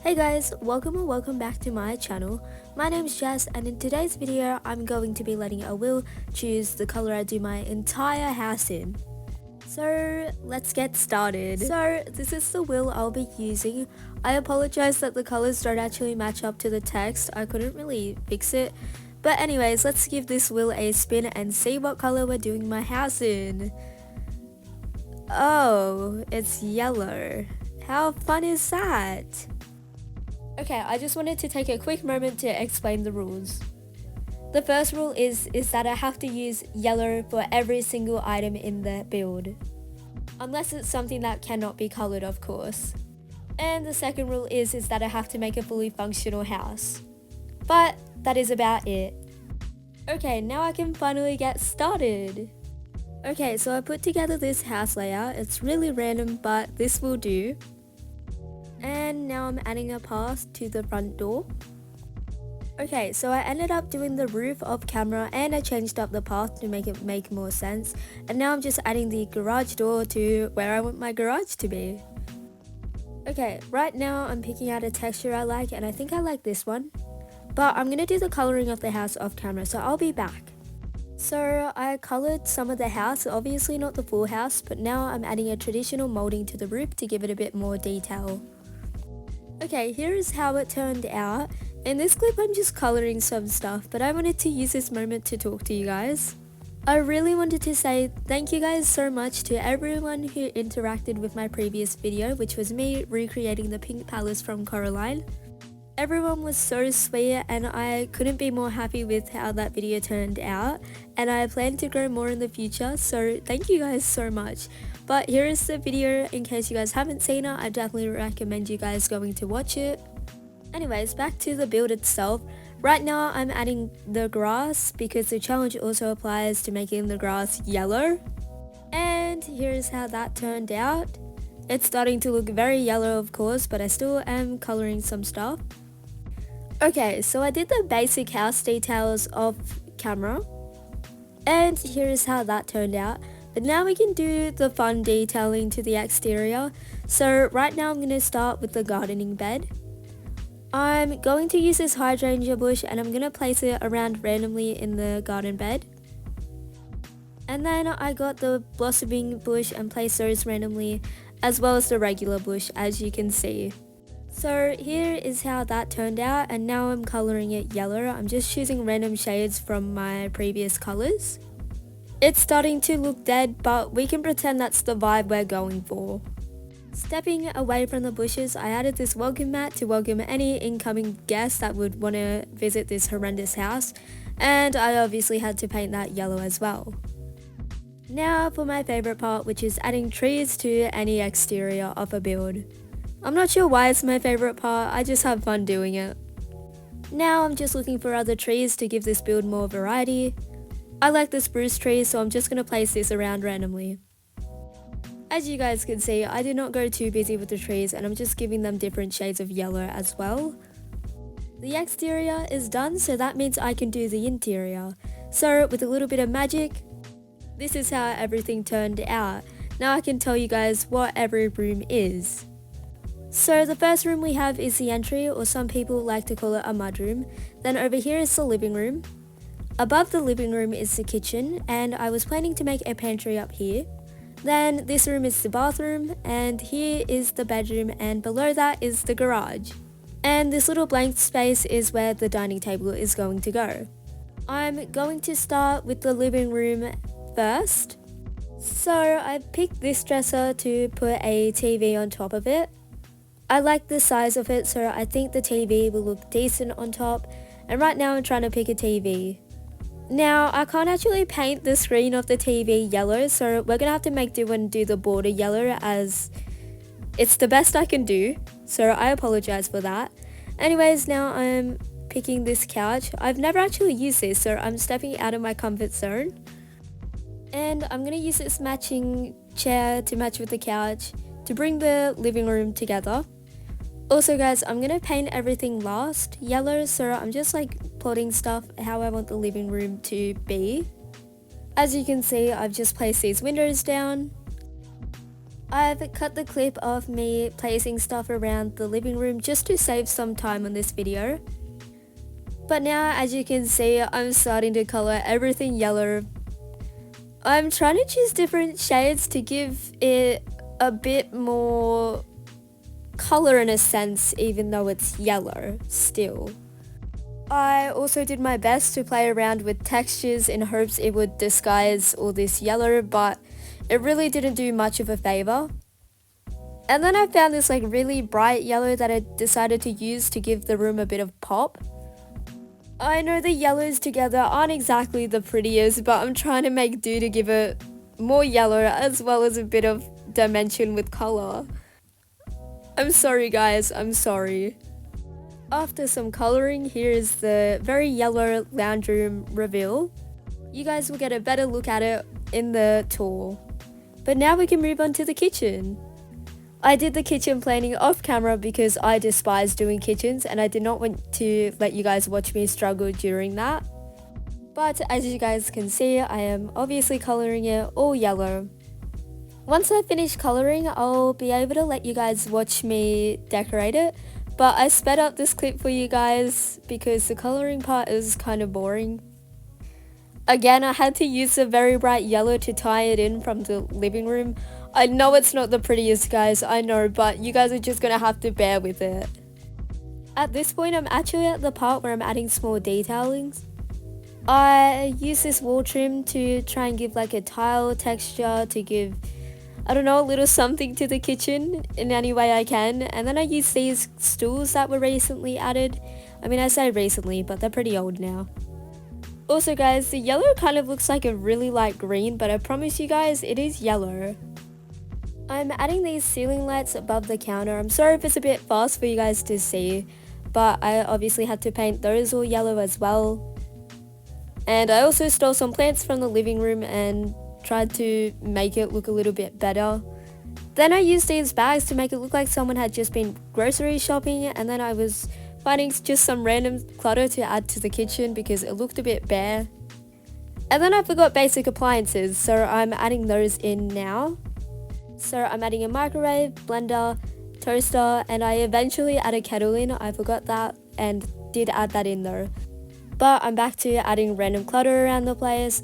Hey guys, welcome or welcome back to my channel. My name is Jess, and in today's video I'm going to be letting a Will choose the color I do my entire house in. So let's get started. So this is the wheel I'll be using. I apologize that the colors don't actually match up to the text. I couldn't really fix it. But anyways, let's give this wheel a spin and see what color we're doing my house in. Oh, it's yellow. How fun is that? Okay, I just wanted to take a quick moment to explain the rules. The first rule is that I have to use yellow for every single item in the build. Unless it's something that cannot be colored, of course. And the second rule is that I have to make a fully functional house. But that is about it. Okay, now I can finally get started. Okay, so I put together this house layout. It's really random, but this will do. And now I'm adding a path to the front door. Okay, so I ended up doing the roof off camera and I changed up the path to make it make more sense. And now I'm just adding the garage door to where I want my garage to be. Okay, right now I'm picking out a texture I like, and I think I like this one. But I'm gonna do the coloring of the house off camera, so I'll be back. So I colored some of the house, obviously not the full house, but now I'm adding a traditional molding to the roof to give it a bit more detail. Okay, here is how it turned out. In this clip I'm just coloring some stuff, but I wanted to use this moment to talk to you guys. I really wanted to say thank you guys so much to everyone who interacted with my previous video, which was me recreating the pink palace from Coraline. Everyone was so sweet and I couldn't be more happy with how that video turned out, and I plan to grow more in the future, so thank you guys so much. But here is the video. In case you guys haven't seen it, I definitely recommend you guys going to watch it. Anyways, back to the build itself. Right now I'm adding the grass because the challenge also applies to making the grass yellow. And here's how that turned out. It's starting to look very yellow, of course, but I still am coloring some stuff. Okay, so I did the basic house details off camera, and here is how that turned out. But now we can do the fun detailing to the exterior. So right now I'm going to start with the gardening bed. I'm going to use this hydrangea bush and I'm going to place it around randomly in the garden bed. And then I got the blossoming bush and placed those randomly, as well as the regular bush, as you can see. So here is how that turned out, and now I'm coloring it yellow. I'm just choosing random shades from my previous colors. It's starting to look dead, but we can pretend that's the vibe we're going for. Stepping away from the bushes, I added this welcome mat to welcome any incoming guests that would want to visit this horrendous house, and I obviously had to paint that yellow as well. Now for my favorite part, which is adding trees to any exterior of a build. I'm not sure why it's my favorite part, I just have fun doing it. Now I'm just looking for other trees to give this build more variety. I like the spruce tree, so I'm just going to place this around randomly. As you guys can see, I did not go too busy with the trees, and I'm just giving them different shades of yellow as well. The exterior is done, so that means I can do the interior. So with a little bit of magic, this is how everything turned out. Now I can tell you guys what every room is. So the first room we have is the entry, or some people like to call it a mudroom. Then over here is the living room. Above the living room is the kitchen, and I was planning to make a pantry up here. Then this room is the bathroom, and here is the bedroom, and below that is the garage. And this little blank space is where the dining table is going to go. I'm going to start with the living room first. So I picked this dresser to put a TV on top of it. I like the size of it, so I think the TV will look decent on top, and right now I'm trying to pick a TV. Now I can't actually paint the screen of the TV yellow, so we're gonna have to make do and do the border yellow, as it's the best I can do, so I apologize for that. Anyways, now I'm picking this couch. I've never actually used this, so I'm stepping out of my comfort zone. And I'm gonna use this matching chair to match with the couch to bring the living room together. Also guys, I'm gonna paint everything last yellow, so I'm just like plotting stuff how I want the living room to be. As you can see, I've just placed these windows down. I've cut the clip of me placing stuff around the living room just to save some time on this video. But now, as you can see, I'm starting to color everything yellow. I'm trying to choose different shades to give it a bit more color in a sense, even though it's yellow still. I also did my best to play around with textures in hopes it would disguise all this yellow, but it really didn't do much of a favor. And then I found this like really bright yellow that I decided to use to give the room a bit of pop. I know the yellows together aren't exactly the prettiest, but I'm trying to make do to give it more yellow as well as a bit of dimension with color. I'm sorry guys, I'm sorry. After some colouring, here is the very yellow lounge room reveal. You guys will get a better look at it in the tour. But now we can move on to the kitchen. I did the kitchen planning off camera because I despise doing kitchens and I did not want to let you guys watch me struggle during that. But as you guys can see, I am obviously colouring it all yellow. Once I finish colouring, I'll be able to let you guys watch me decorate it. But I sped up this clip for you guys because the colouring part is kind of boring. Again, I had to use a very bright yellow to tie it in from the living room. I know it's not the prettiest guys, I know, but you guys are just gonna have to bear with it. At this point, I'm actually at the part where I'm adding small detailings. I use this wall trim to try and give like a tile texture to give, I don't know, a little something to the kitchen in any way I can. And then I use these stools that were recently added. I mean, I say recently, but they're pretty old now. Also guys, the yellow kind of looks like a really light green, but I promise you guys, it is yellow. I'm adding these ceiling lights above the counter. I'm sorry if it's a bit fast for you guys to see, but I obviously had to paint those all yellow as well. And I also stole some plants from the living room and tried to make it look a little bit better. Then I used these bags to make it look like someone had just been grocery shopping, and then I was finding just some random clutter to add to the kitchen because it looked a bit bare. And then I forgot basic appliances, so I'm adding those in now. So I'm adding a microwave, blender, toaster, and I eventually add a kettle in. I forgot that and did add that in though. But I'm back to adding random clutter around the place.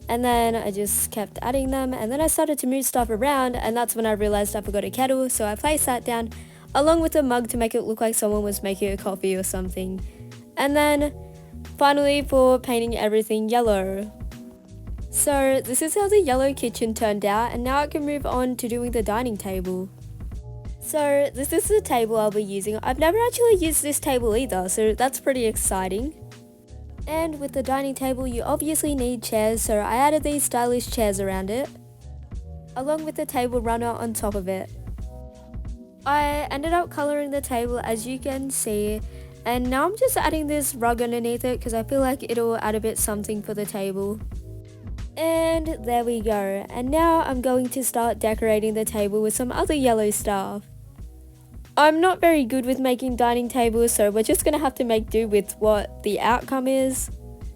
And then I just kept adding them, and then I started to move stuff around, and that's when I realized I forgot a kettle, so I placed that down along with a mug to make it look like someone was making a coffee or something. And then finally for painting everything yellow. So this is how the yellow kitchen turned out, and now I can move on to doing the dining table. So this is the table I'll be using. I've never actually used this table either, so that's pretty exciting. And with the dining table, you obviously need chairs, so I added these stylish chairs around it, along with the table runner on top of it. I ended up colouring the table as you can see, and now I'm just adding this rug underneath it because I feel like it'll add a bit something for the table. And there we go. And now I'm going to start decorating the table with some other yellow stuff. I'm not very good with making dining tables, so we're just gonna have to make do with what the outcome is.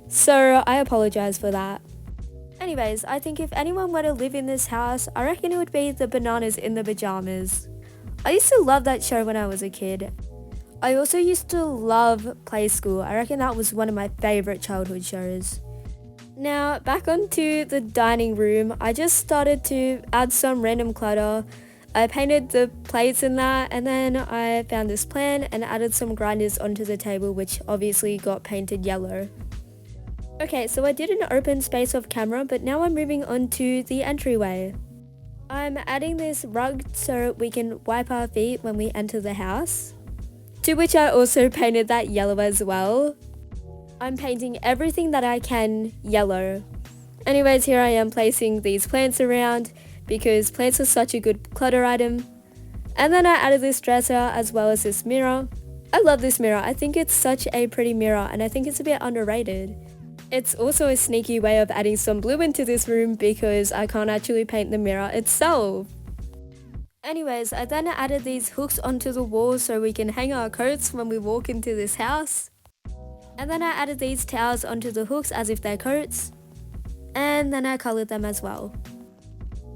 So I apologize for that. Anyways, I think if anyone were to live in this house, I reckon it would be the Bananas in the Pajamas. I used to love that show when I was a kid. I also used to love Play School. I reckon that was one of my favourite childhood shows. Now, back onto the dining room, I just started to add some random clutter. I painted the plates in that, and then I found this plant and added some grinders onto the table, which obviously got painted yellow. Okay, so I did an open space off camera, but now I'm moving on to the entryway. I'm adding this rug so we can wipe our feet when we enter the house, to which I also painted that yellow as well. I'm painting everything that I can yellow. Anyways, here I am placing these plants around, because plants are such a good clutter item. And then I added this dresser as well as this mirror. I love this mirror. I think it's such a pretty mirror, and I think it's a bit underrated. It's also a sneaky way of adding some blue into this room because I can't actually paint the mirror itself. Anyways, I then added these hooks onto the wall so we can hang our coats when we walk into this house. And then I added these towels onto the hooks as if they're coats. And then I coloured them as well.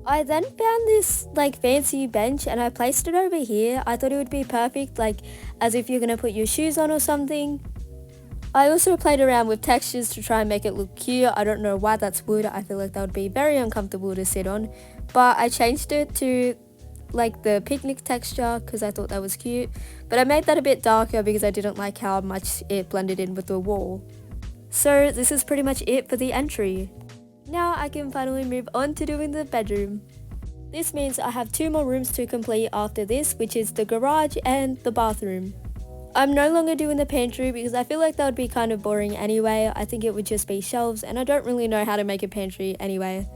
I then found this like fancy bench and I placed it over here. I thought it would be perfect, like as if you're gonna put your shoes on or something. I also played around with textures to try and make it look cute. I don't know why that's wood. I feel like that would be very uncomfortable to sit on. But I changed it to like the picnic texture because I thought that was cute. But I made that a bit darker because I didn't like how much it blended in with the wall. So this is pretty much it for the entry. Now I can finally move on to doing the bedroom. This means I have 2 more rooms to complete after this, which is the garage and the bathroom. I'm no longer doing the pantry because I feel like that would be kind of boring anyway. I think it would just be shelves and I don't really know how to make a pantry anyway.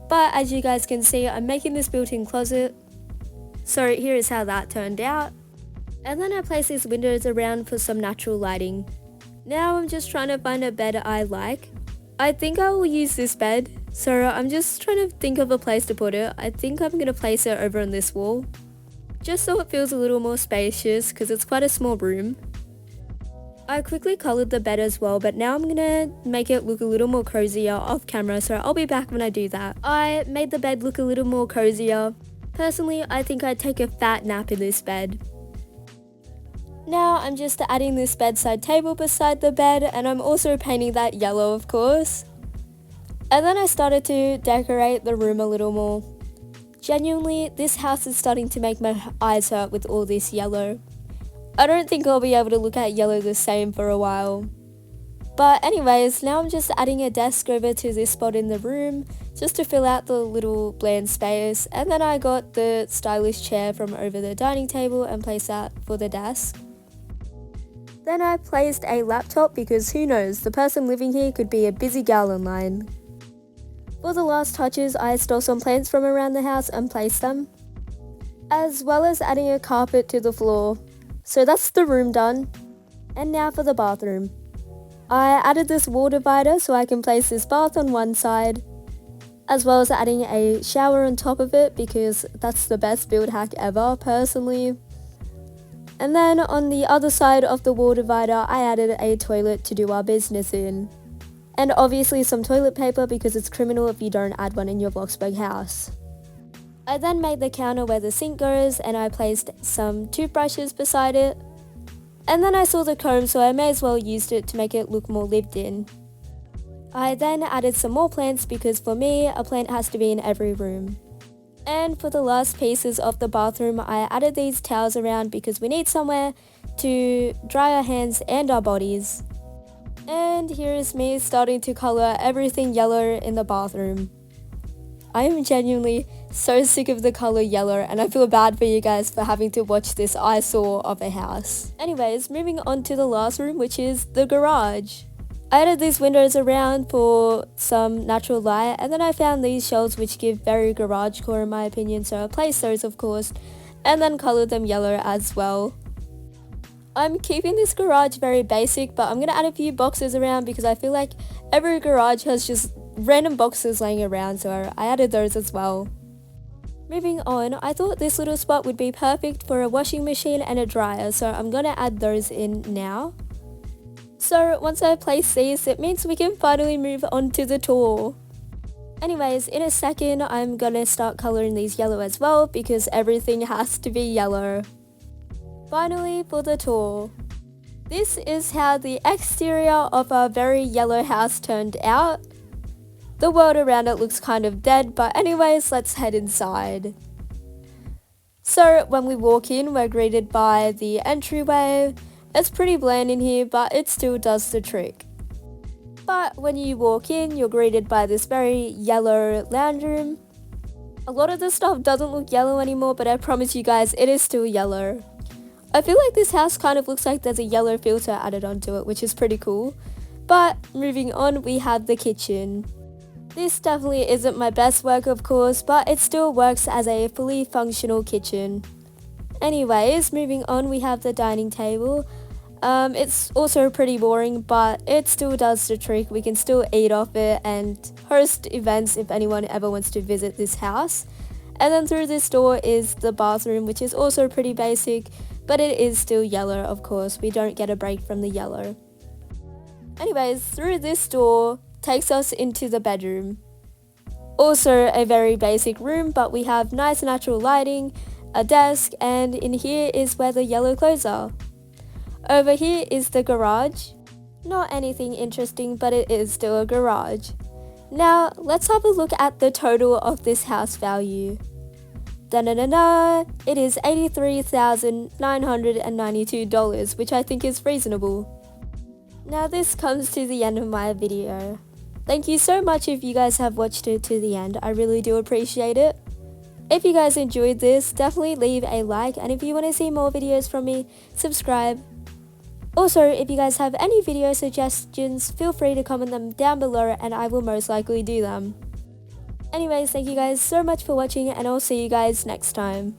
But as you guys can see, I'm making this built-in closet. So here is how that turned out. And then I place these windows around for some natural lighting. Now I'm just trying to find a bed I like. I think I will use this bed, so I'm just trying to think of a place to put it. I think I'm going to place it over on this wall, just so it feels a little more spacious because it's quite a small room. I quickly coloured the bed as well, but now I'm going to make it look a little more cozier off camera, so I'll be back when I do that. I made the bed look a little more cozier. Personally, I think I'd take a fat nap in this bed. Now I'm just adding this bedside table beside the bed, and I'm also painting that yellow, of course. And then I started to decorate the room a little more. Genuinely, this house is starting to make my eyes hurt with all this yellow. I don't think I'll be able to look at yellow the same for a while. But anyways, now I'm just adding a desk over to this spot in the room, just to fill out the little bland space. And then I got the stylish chair from over the dining table and placed that for the desk. Then I placed a laptop because who knows, the person living here could be a busy gal online. For the last touches, I stole some plants from around the house and placed them, as well as adding a carpet to the floor. So that's the room done. And now for the bathroom. I added this wall divider so I can place this bath on one side, as well as adding a shower on top of it because that's the best build hack ever, personally. And then on the other side of the wall divider, I added a toilet to do our business in. And obviously some toilet paper because it's criminal if you don't add one in your Bloxburg house. I then made the counter where the sink goes and I placed some toothbrushes beside it. And then I saw the comb, so I may as well used it to make it look more lived in. I then added some more plants because for me, a plant has to be in every room. And for the last pieces of the bathroom, I added these towels around because we need somewhere to dry our hands and our bodies. And here is me starting to colour everything yellow in the bathroom. I am genuinely so sick of the colour yellow and I feel bad for you guys for having to watch this eyesore of a house. Anyways, moving on to the last room, which is the garage. I added these windows around for some natural light, and then I found these shelves which give very garage core in my opinion, so I placed those of course, and then coloured them yellow as well. I'm keeping this garage very basic, but I'm going to add a few boxes around because I feel like every garage has just random boxes laying around, so I added those as well. Moving on, I thought this little spot would be perfect for a washing machine and a dryer, so I'm going to add those in now. So once I place these, it means we can finally move on to the tour. Anyways, in a second, I'm gonna start colouring these yellow as well because everything has to be yellow. Finally, for the tour. This is how the exterior of our very yellow house turned out. The world around it looks kind of dead, but anyways, let's head inside. So when we walk in, we're greeted by the entryway. It's pretty bland in here, but it still does the trick. But when you walk in, you're greeted by this very yellow lounge room. A lot of the stuff doesn't look yellow anymore, but I promise you guys, it is still yellow. I feel like this house kind of looks like there's a yellow filter added onto it, which is pretty cool. But moving on, we have the kitchen. This definitely isn't my best work, of course, but it still works as a fully functional kitchen. Anyways, moving on, we have the dining table. It's also pretty boring, but it still does the trick. We can still eat off it and host events if anyone ever wants to visit this house. And then through this door is the bathroom, which is also pretty basic, but it is still yellow, of course. We don't get a break from the yellow. Anyways, through this door takes us into the bedroom. Also a very basic room, but we have nice natural lighting, a desk, and in here is where the yellow clothes are. Over here is the garage. Not anything interesting, but it is still a garage. Now, let's have a look at the total of this house value. Da-na-na-na! It is $83,992, which I think is reasonable. Now this comes to the end of my video. Thank you so much if you guys have watched it to the end, I really do appreciate it. If you guys enjoyed this, definitely leave a like, and if you want to see more videos from me, subscribe. Also, if you guys have any video suggestions, feel free to comment them down below and I will most likely do them. Anyways, thank you guys so much for watching and I'll see you guys next time.